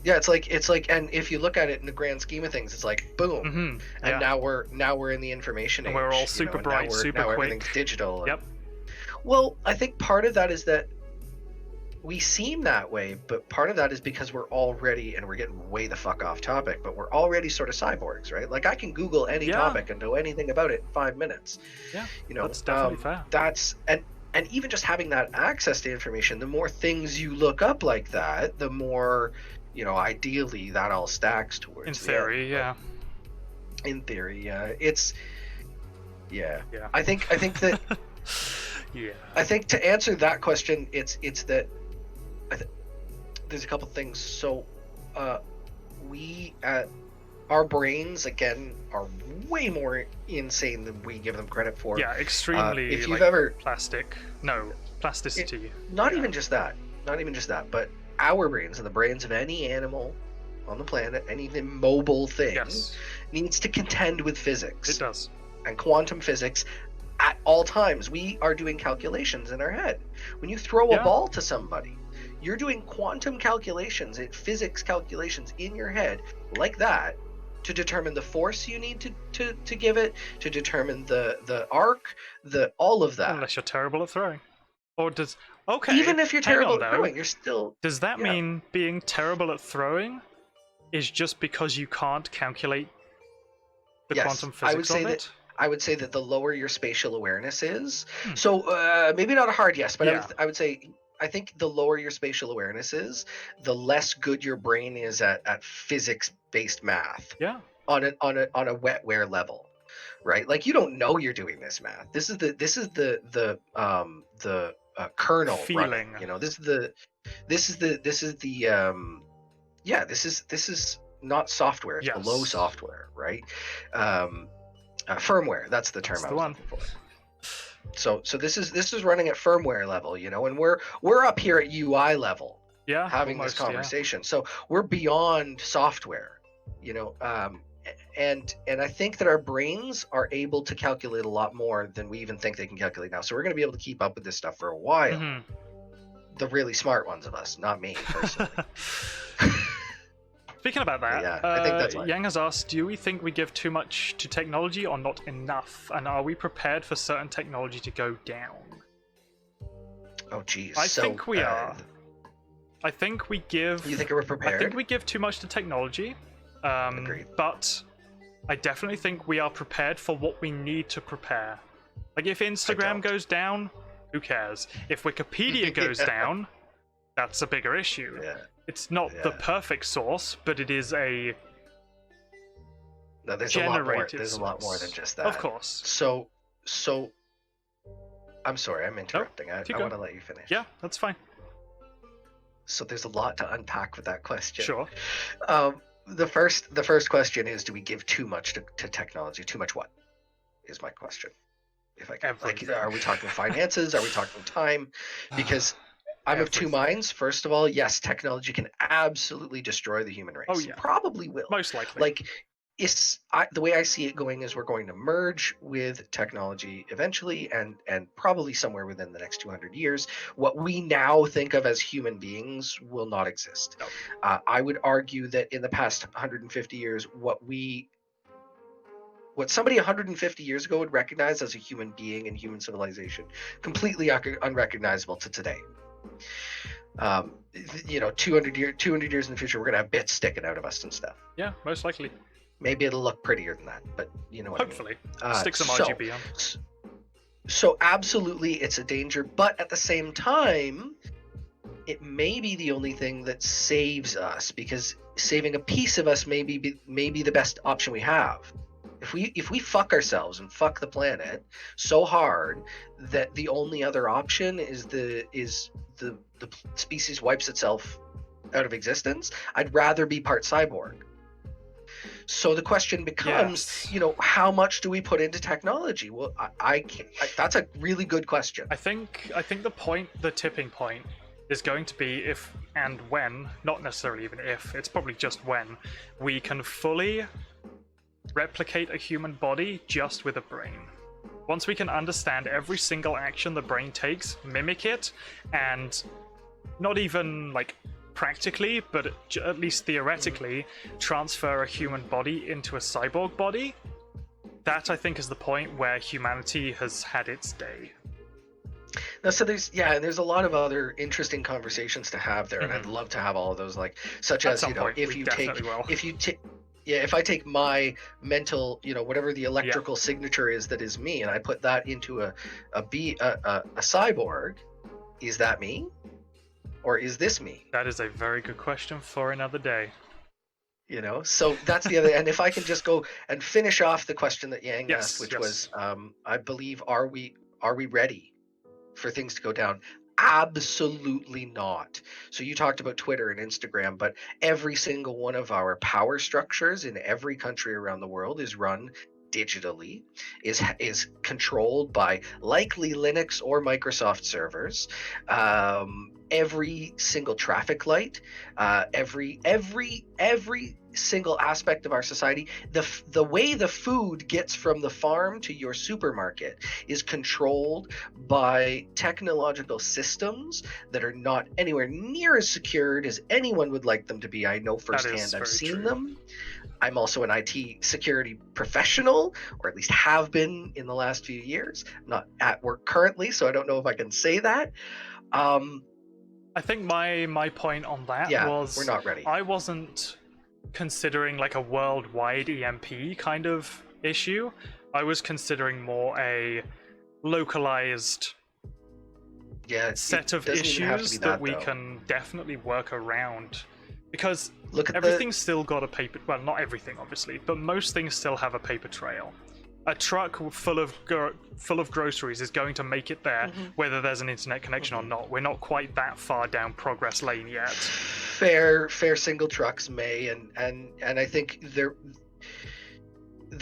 Yeah, it's like, and if you look at it in the grand scheme of things, it's like boom, and now we're in the information age. And we're all super bright, super now quick. Everything's digital. Yep. Well, I think part of that is that we seem that way, but part of that is because we're already, and we're getting way the fuck off topic, but we're already sort of cyborgs, right? Like I can Google any Yeah. topic and know anything about it in 5 minutes. Yeah, You know, that's definitely fair. That's and even just having that access to information, the more things you look up like that, the more, you know, ideally that all stacks towards. In the theory, end. yeah. In theory, it's Yeah. I think that Yeah. I think to answer that question, it's that there's a couple things. So, we our brains again are way more insane than we give them credit for. Yeah, extremely. If you've like, ever plasticity. not even just that, but our brains and the brains of any animal on the planet, any mobile thing, Yes, needs to contend with physics. it does. And quantum physics at all times. We are doing calculations in our head. When you throw a ball to somebody, you're doing quantum calculations, physics calculations in your head like that to determine the force you need to give it, to determine the arc, all of that. Unless you're terrible at throwing. Or does... Okay, even if you're hang terrible on, at though. throwing, you're still... Does that mean being terrible at throwing is just because you can't calculate the quantum physics of it? I would say that the lower your spatial awareness is, so maybe not a hard yes, but I would say, I think the lower your spatial awareness is, the less good your brain is at physics-based math. Yeah. On a wetware level, right? Like you don't know you're doing this math. This is the kernel feeling. Running, you know, this is not software. It's below software, right? Firmware. That's the term I was looking for. So this is running at firmware level, you know, and we're up here at UI level, having this conversation. So we're beyond software, you know, and I think that our brains are able to calculate a lot more than we even think they can calculate now. So we're going to be able to keep up with this stuff for a while. Mm-hmm. The really smart ones of us, not me personally. Speaking about that, I think that's Yang has asked, do we think we give too much to technology or not enough? And are we prepared for certain technology to go down? Oh, geez. I think we are. I think we give... You think we're prepared? I think we give too much to technology. Agreed. But I definitely think we are prepared for what we need to prepare. Like, if Instagram goes down, who cares? If Wikipedia goes down, that's a bigger issue. Yeah. It's not the perfect source, but it is a there's generated There's a lot more than just that. Of course. So I'm sorry, I'm interrupting. I want to let you finish. Yeah, that's fine. So there's a lot to unpack with that question. Sure. The first question is, do we give too much to technology? Too much what? Is my question. If I can. Like, are we talking finances? Are we talking time? Because I'm of two minds. First of all, yes, technology can absolutely destroy the human race. Oh, yeah. Probably will. Most likely. Like, the way I see it going is we're going to merge with technology eventually, and probably somewhere within the next 200 years. What we now think of as human beings will not exist. No. I would argue that in the past 150 years, what somebody 150 years ago would recognize as a human being and human civilization, completely unrecognizable to today. You know, 200 years in the future, we're gonna have bits sticking out of us and stuff. Yeah, most likely. Maybe it'll look prettier than that, but you know what hopefully. I mean. Stick some RGB on. So absolutely, it's a danger, but at the same time, it may be the only thing that saves us, because saving a piece of us may be the best option we have. If we fuck ourselves and fuck the planet so hard that the only other option is the species wipes itself out of existence, I'd rather be part cyborg. So the question becomes, you know, how much do we put into technology? Well, that's a really good question. I think the tipping point is going to be if and when, not necessarily even if, it's probably just when, we can fully replicate a human body just with a brain. Once we can understand every single action the brain takes, mimic it, and not even like practically, but at least theoretically, transfer a human body into a cyborg body, that I think is the point where humanity has had its day. No, so there's a lot of other interesting conversations to have there, and I'd love to have all of those, like such At as, some point, we definitely will. if I take my mental, whatever the electrical signature is that is me, and I put that into a cyborg, is that me, or is this me? That is a very good question for another day. So that's the other. And if I can just go and finish off the question that Yang asked, which was, I believe, are we ready for things to go down? Absolutely not. So you talked about Twitter and Instagram, but every single one of our power structures in every country around the world is run digitally, is controlled by likely Linux or Microsoft servers. Every single traffic light, every single aspect of our society, the way the food gets from the farm to your supermarket is controlled by technological systems that are not anywhere near as secured as anyone would like them to be. I know firsthand. I've seen them. I'm also an IT security professional, or at least have been in the last few years. I'm not at work currently, so I don't know if I can say that. I think my point on that was, we're not ready. I wasn't considering like a worldwide EMP kind of issue. I was considering more a localized set of issues that we can definitely work around, because everything's still got a paper, well, not everything obviously, but most things still have a paper trail. A truck full of groceries is going to make it there, whether there's an internet connection or not. We're not quite that far down progress lane yet. Fair single trucks may, and I think there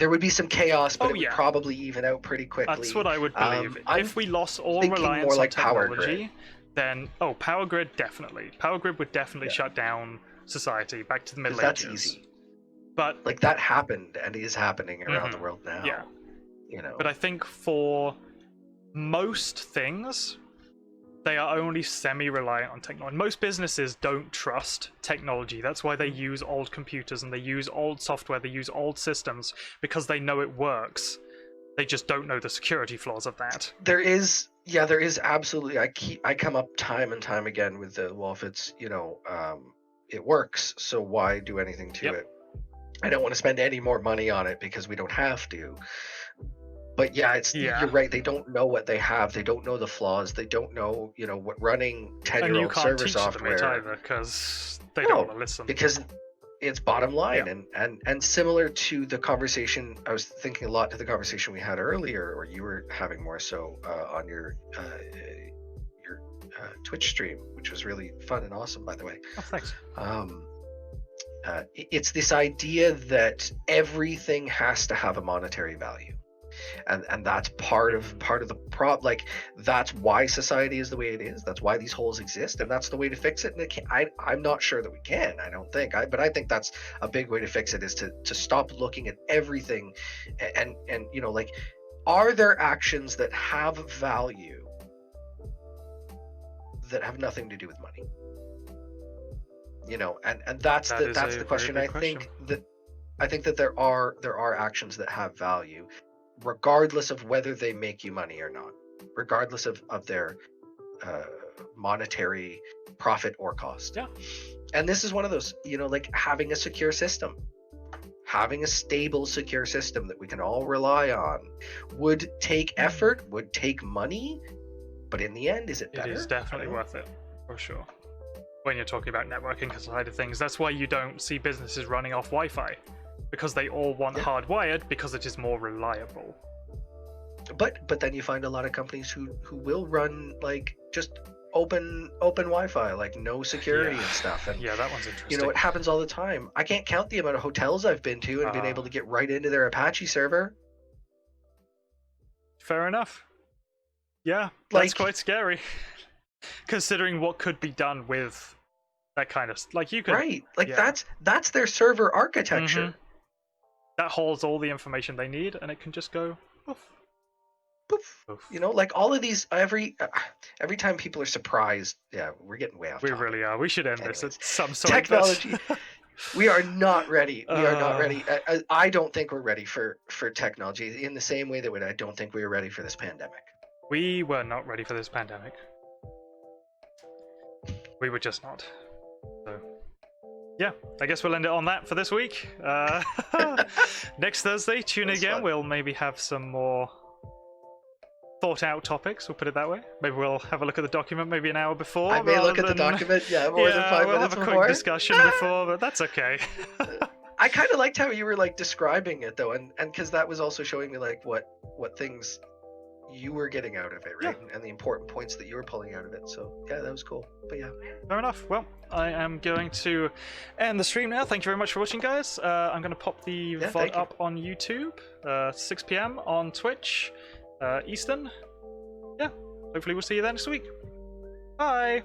would be some chaos, but it would probably even out pretty quickly. That's what I would believe. If we lost all reliance on technology, then power grid definitely. Power grid would definitely shut down society back to the Middle Ages. That's easy. But like that happened and is happening around the world now. Yeah. But I think for most things, they are only semi-reliant on technology. Most businesses don't trust technology. That's why they use old computers and they use old software, they use old systems, because they know it works. They just don't know the security flaws of that. There is absolutely. I come up time and time again with the, well, if it's, it works, so why do anything to it? I don't want to spend any more money on it because we don't have to. But you're right. They don't know what they have. They don't know the flaws. They don't know, what running 10-year-old server software. And you can't teach them it either, because they don't want to listen. Because it's bottom line, and similar to the conversation, I was thinking a lot to the conversation we had earlier, or you were having more so on your Twitch stream, which was really fun and awesome, by the way. Oh, thanks. It's this idea that everything has to have a monetary value, and that's part of the problem. Like, that's why society is the way it is. That's why these holes exist, and that's the way to fix it. And I'm not sure that we can. I don't think. But I think that's a big way to fix it, is to stop looking at everything, and like, are there actions that have value that have nothing to do with money? And that's the question. I think that there are actions that have value, regardless of whether they make you money or not, regardless of their monetary profit or cost. Yeah. And this is one of those, like having a secure system, having a stable, secure system that we can all rely on, would take effort, would take money, but in the end, is it better? It is definitely worth it, for sure. When you're talking about networking side of things, that's why you don't see businesses running off Wi-Fi, because they all want hardwired, because it is more reliable. But then you find a lot of companies who will run like just open Wi-Fi, like no security and stuff. And that one's interesting. It happens all the time. I can't count the amount of hotels I've been to and been able to get right into their Apache server. Fair enough. Yeah, that's quite scary. Considering what could be done with that kind of, like, you could that's their server architecture. That holds all the information they need, and it can just go poof. Poof. Poof. Like all of these, every time people are surprised. Yeah, we're getting way off topic. We really are. We should end this at some sort. Technology. We are not ready. We are not ready. I don't think we're ready for technology in the same way that I don't think we were ready for this pandemic. We were not ready for this pandemic. We were just not. So, yeah, I guess we'll end it on that for this week. Next Thursday, tune in again. Fun. We'll maybe have some more thought-out topics, we'll put it that way. Maybe we'll have a look at the document maybe an hour before. I may look at the document, more than 5 we'll minutes have a before. quick discussion before, but that's okay. I kind of liked how you were like describing it though, and because that was also showing me like what things you were getting out of it, right? Yeah. And the important points that you were pulling out of it. So yeah, that was cool. But yeah. Fair enough. Well, I am going to end the stream now. Thank you very much for watching, guys. I'm going to pop the VOD up on YouTube, 6 p.m. on Twitch, Eastern. Yeah, hopefully we'll see you there next week. Bye!